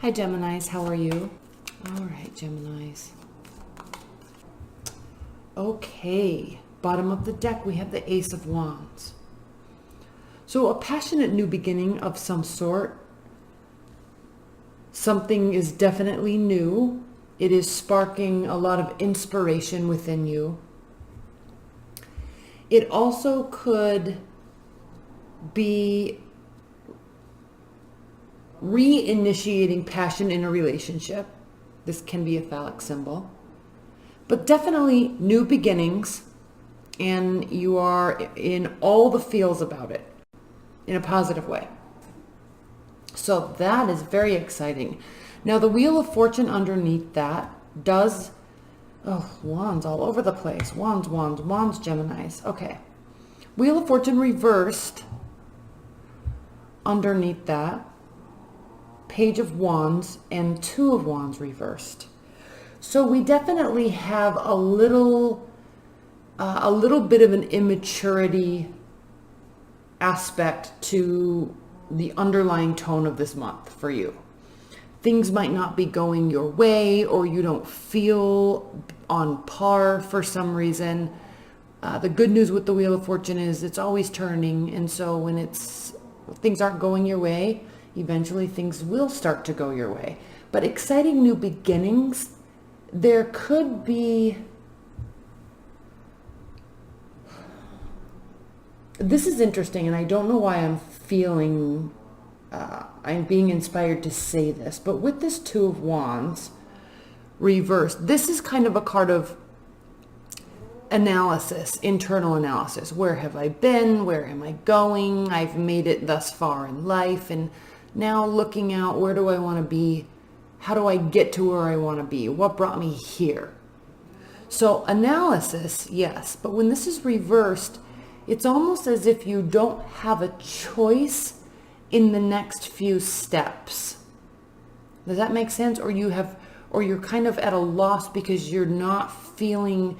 Hi, Geminis. How are you? All right, Geminis. Okay. Bottom of the deck, we have the Ace of Wands. So a passionate new beginning of some sort. Something is definitely new. It is sparking a lot of inspiration within you. It also could be reinitiating passion in a relationship. This can be a phallic symbol. But definitely new beginnings, and you are in all the feels about it in a positive way. So that is very exciting. Now the Wheel of Fortune underneath that does, oh, wands all over the place. Wands, wands, wands, Geminis. Okay. Wheel of Fortune reversed underneath that. Page of Wands and Two of Wands reversed. So we definitely have a little bit of an immaturity aspect to the underlying tone of this month for you. Things might not be going your way, or you don't feel on par for some reason. The good news with the Wheel of Fortune is it's always turning, and so when things aren't going your way, eventually things will start to go your way. But exciting new beginnings, there could be, this is interesting, and I don't know why I'm feeling, I'm being inspired to say this, but with this Two of Wands reversed, this is kind of a card of analysis, internal analysis. Where have I been? Where am I going? I've made it thus far in life, and now looking out, where do I want to be? How do I get to where I want to be? What brought me here? So analysis, yes, but when this is reversed, it's almost as if you don't have a choice in the next few steps. Does that make sense? Or you're kind of at a loss because you're not feeling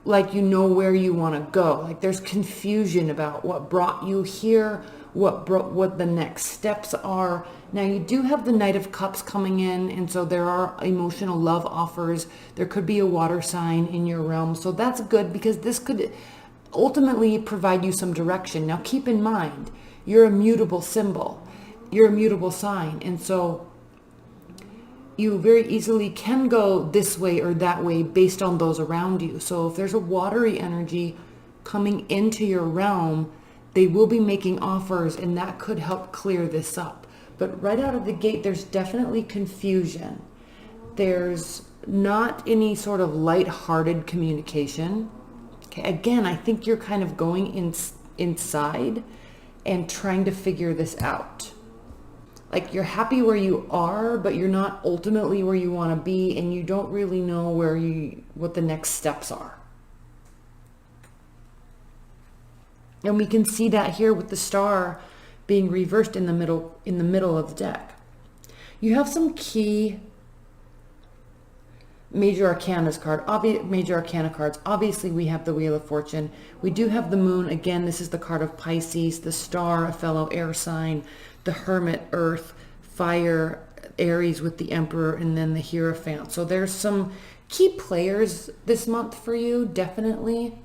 like you know where you want to go. Like there's confusion about what brought you here, what the next steps are. Now you do have the Knight of Cups coming in, and so there are emotional love offers. There could be a water sign in your realm. So that's good, because this could ultimately provide you some direction. Now keep in mind, you're a mutable symbol. You're a mutable sign. And so you very easily can go this way or that way based on those around you. So if there's a watery energy coming into your realm, they will be making offers, and that could help clear this up. But right out of the gate, there's definitely confusion. There's not any sort of light-hearted communication. Okay, again, I think you're kind of going inside and trying to figure this out. Like you're happy where you are, but you're not ultimately where you want to be, and you don't really know what the next steps are. And we can see that here with the Star being reversed in the middle of the deck. You have some key major arcana cards. Obviously, we have the Wheel of Fortune. We do have the Moon. Again, this is the card of Pisces. The Star, a fellow air sign. The Hermit, Earth. Fire, Aries with the Emperor, and then the Hierophant. So there's some key players this month for you, definitely.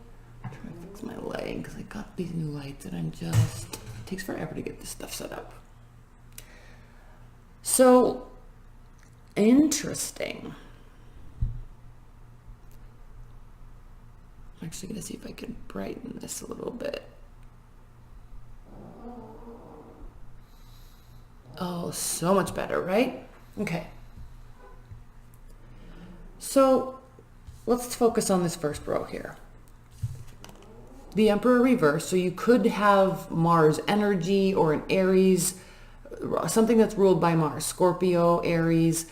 I'm trying to fix my lighting because I got these new lights, and it takes forever to get this stuff set up. So interesting. I'm actually going to see if I can brighten this a little bit. Oh, so much better, right? Okay. So let's focus on this first row here. The Emperor reversed, so you could have Mars energy or an Aries, something that's ruled by Mars, Scorpio, Aries.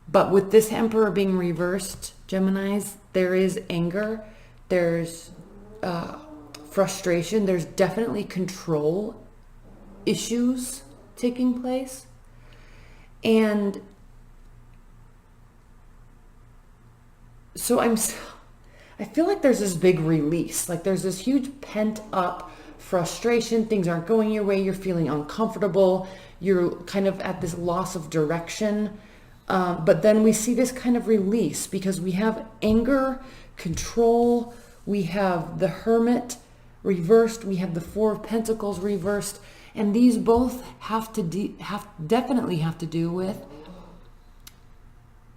But with this Emperor being reversed, Geminis, there is anger, there's frustration, there's definitely control issues taking place. And so I feel like there's this big release, like there's this huge pent up frustration. Things aren't going your way. You're feeling uncomfortable. You're kind of at this loss of direction. But then we see this kind of release because we have anger, control. We have the Hermit reversed. We have the Four of Pentacles reversed. And these both definitely have to do with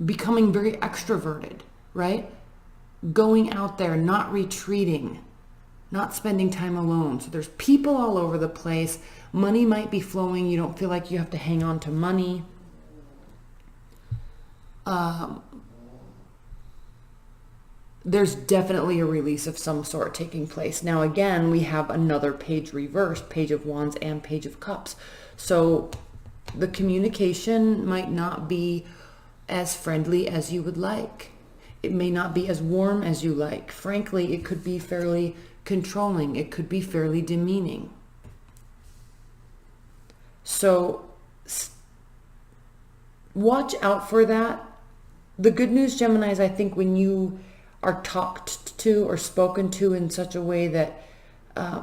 becoming very extroverted, right? Going out there, not retreating, not spending time alone. So there's people all over the place. Money might be flowing. You don't feel like you have to hang on to money. There's definitely a release of some sort taking place. Now, again, we have another page reversed, Page of Wands and Page of Cups. So the communication might not be as friendly as you would like. It may not be as warm as you like. Frankly, it could be fairly controlling. It could be fairly demeaning. So watch out for that. The good news, Geminis, I think when you are talked to or spoken to in such a way that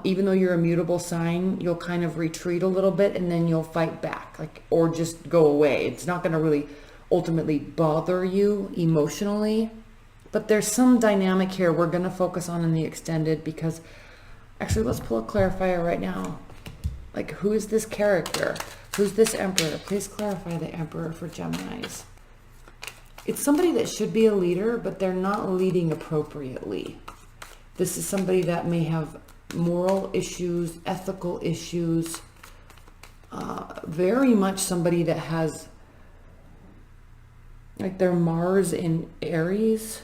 even though you're a mutable sign, you'll kind of retreat a little bit and then you'll fight back, or just go away. It's not going to really ultimately bother you emotionally. But there's some dynamic here we're going to focus on in the extended, because actually let's pull a clarifier right now. Who is this character? Who's this Emperor? Please clarify the Emperor for Geminis. It's somebody that should be a leader, but they're not leading appropriately. This is somebody that may have moral issues, ethical issues, very much somebody that has their Mars in Aries.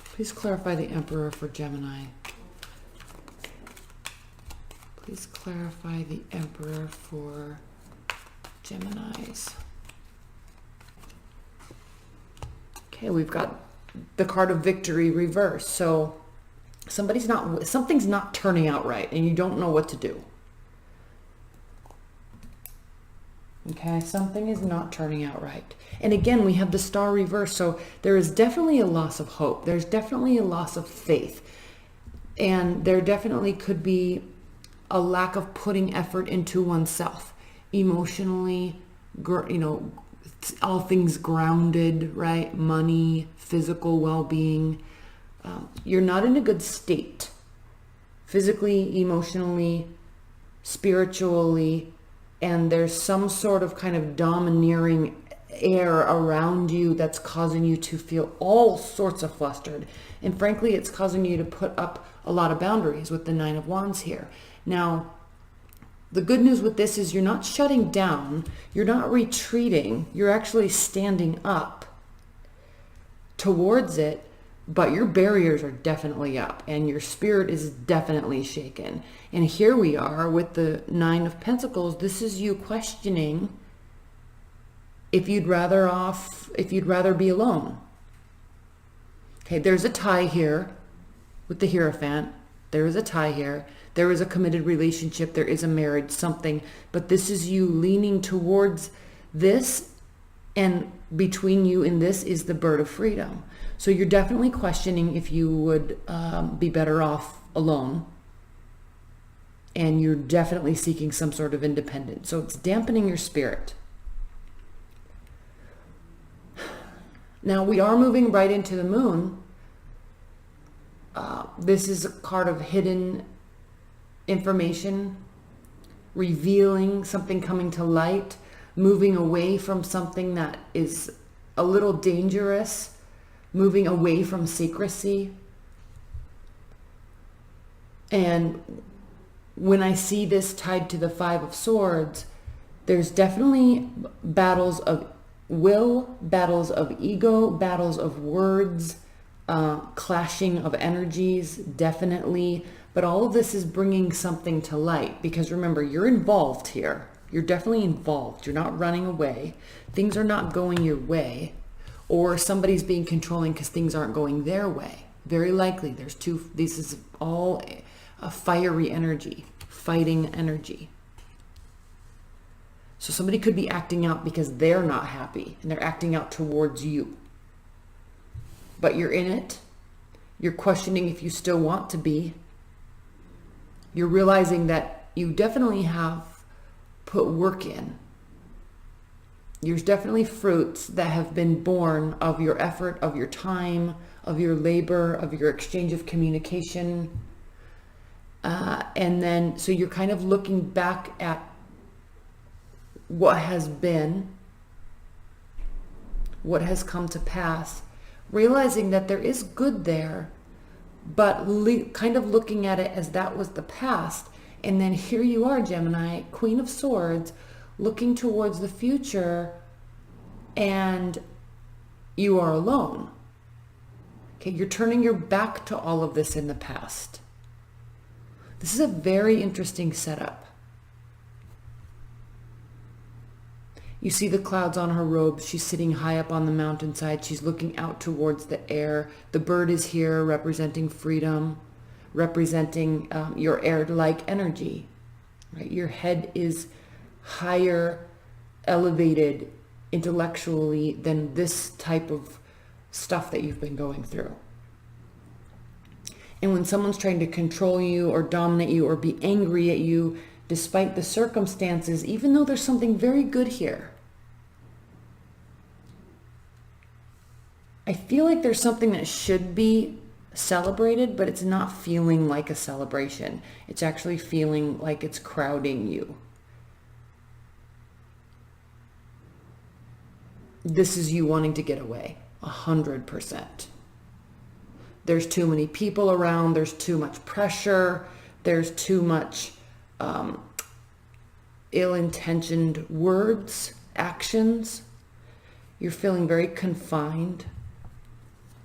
Please clarify the Emperor for Gemini. Please clarify the Emperor for Geminis. Okay, we've got the card of victory reversed. So something's not turning out right and you don't know what to do. Okay, something is not turning out right. And again, we have the Star reversed. So there is definitely a loss of hope. There's definitely a loss of faith. And there definitely could be a lack of putting effort into oneself. Emotionally, all things grounded, right? Money, physical well-being. You're not in a good state. Physically, emotionally, spiritually. And there's some sort of kind of domineering air around you that's causing you to feel all sorts of flustered. And frankly, it's causing you to put up a lot of boundaries with the Nine of Wands here. Now, the good news with this is you're not shutting down, you're not retreating, you're actually standing up towards it, but your barriers are definitely up and your spirit is definitely shaken. And here we are with the Nine of Pentacles. This is you questioning if you'd rather be alone. Okay, there's a tie here with the Hierophant. There is a tie here. There is a committed relationship. There is a marriage, something. But this is you leaning towards this, and between you and this is the bird of freedom. So you're definitely questioning if you would be better off alone. And you're definitely seeking some sort of independence. So it's dampening your spirit. Now we are moving right into the moon. This is a card of hidden information, revealing something coming to light, moving away from something that is a little dangerous, moving away from secrecy. And when I see this tied to the Five of Swords, there's definitely battles of will, battles of ego, battles of words, clashing of energies, definitely. But all of this is bringing something to light, because remember, you're involved here. You're definitely involved. You're not running away. Things are not going your way, or somebody's being controlling because things aren't going their way. Very likely this is all a fiery energy, fighting energy. So somebody could be acting out because they're not happy and they're acting out towards you. But you're in it. You're questioning if you still want to be. You're realizing that you definitely have put work in. There's definitely fruits that have been born of your effort, of your time, of your labor, of your exchange of communication. And then, so you're kind of looking back at what has been, what has come to pass, realizing that there is good there, but kind of looking at it as that was the past. And then here you are, Gemini, Queen of Swords, looking towards the future, and you are alone. Okay, you're turning your back to all of this in the past. This is a very interesting setup. You see the clouds on her robe. She's sitting high up on the mountainside. She's looking out towards the air. The bird is here representing freedom, representing your air-like energy. Right? Your head is higher, elevated intellectually than this type of stuff that you've been going through. And when someone's trying to control you or dominate you or be angry at you, despite the circumstances, even though there's something very good here, I feel like there's something that should be celebrated, but it's not feeling like a celebration. It's actually feeling like it's crowding you. This is you wanting to get away, 100%. There's too many people around. There's too much pressure. There's too much ill-intentioned words, actions. You're feeling very confined.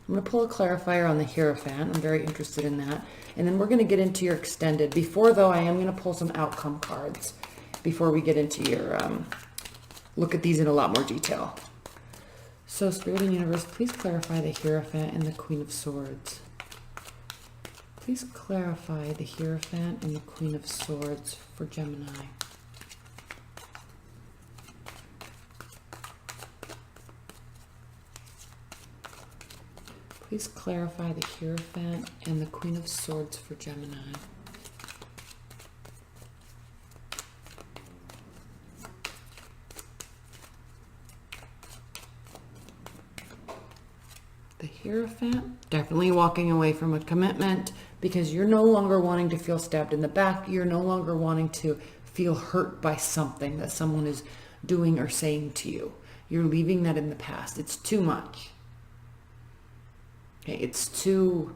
I'm going to pull a clarifier on the Hierophant. I'm very interested in that. And then we're going to get into your extended. Before, though, I am going to pull some outcome cards before we get into your, look at these in a lot more detail. So, Spirit and Universe, please clarify the Hierophant and the Queen of Swords. Please clarify the Hierophant and the Queen of Swords for Gemini. Please clarify the Hierophant and the Queen of Swords for Gemini. The Hierophant, definitely walking away from a commitment because you're no longer wanting to feel stabbed in the back. You're no longer wanting to feel hurt by something that someone is doing or saying to you. You're leaving that in the past. It's too much. Okay, it's too,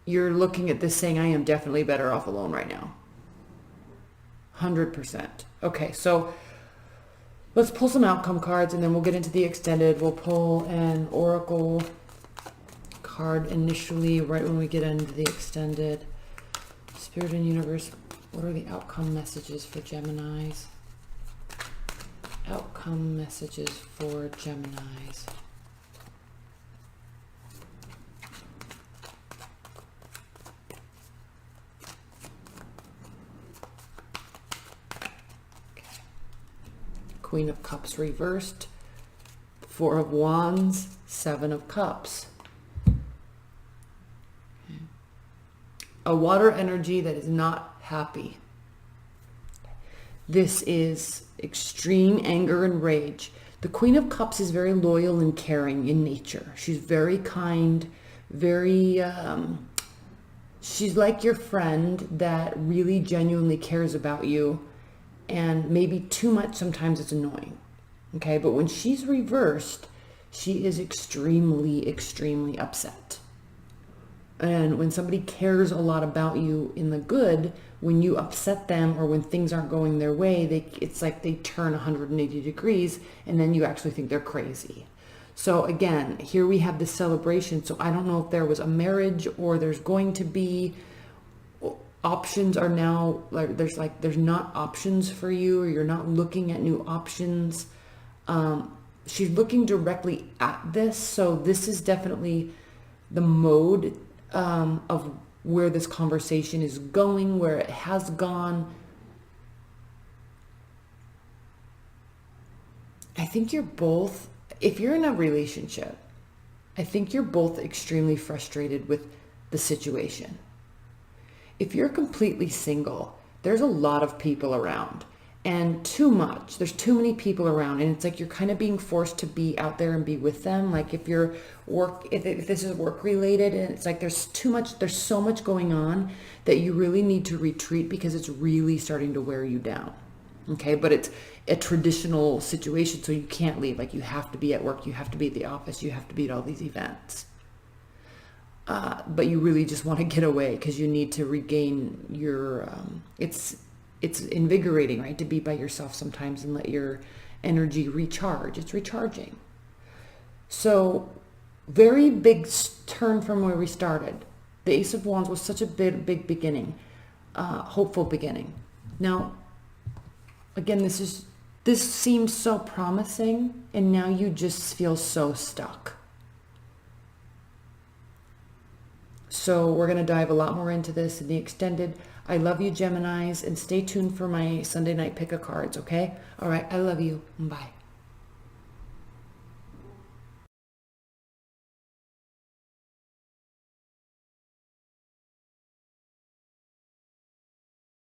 you're looking at this saying, I am definitely better off alone right now. 100%. Okay, so let's pull some outcome cards and then we'll get into the extended. We'll pull an oracle card initially right when we get into the extended. Spirit and Universe, what are the outcome messages for Geminis? Outcome messages for Geminis. Queen of Cups reversed, Four of Wands, Seven of Cups. Okay. A water energy that is not happy. This is extreme anger and rage. The Queen of Cups is very loyal and caring in nature. She's very kind, very, she's like your friend that really genuinely cares about you. And maybe too much, sometimes it's annoying. Okay, but when she's reversed, she is extremely, extremely upset. And when somebody cares a lot about you in the good, when you upset them or when things aren't going their way, it's like they turn 180 degrees and then you actually think they're crazy. So again, here we have this celebration. So I don't know if there was a marriage or there's going to be. Options are now, there's not options for you, or you're not looking at new options. She's looking directly at this. So this is definitely the mode of where this conversation is going, where it has gone. I think you're both, if you're in a relationship, I think you're both extremely frustrated with the situation. If you're completely single, there's a lot of people around and too much. There's too many people around, and it's like you're kind of being forced to be out there and be with them. Like if you're if this is work related, and it's like there's so much going on that you really need to retreat because it's really starting to wear you down. Okay, but it's a traditional situation, so you can't leave. Like you have to be at work, you have to be at the office, you have to be at all these events. But you really just want to get away because you need to regain your, it's invigorating, right? To be by yourself sometimes and let your energy recharge. It's recharging. So very big turn from where we started. The Ace of Wands was such a big beginning, hopeful beginning. Now, again, this seems so promising, and now you just feel so stuck. So we're going to dive a lot more into this in the extended. I love you, Geminis, and stay tuned for my Sunday night pick of cards, okay? All right, I love you. Bye.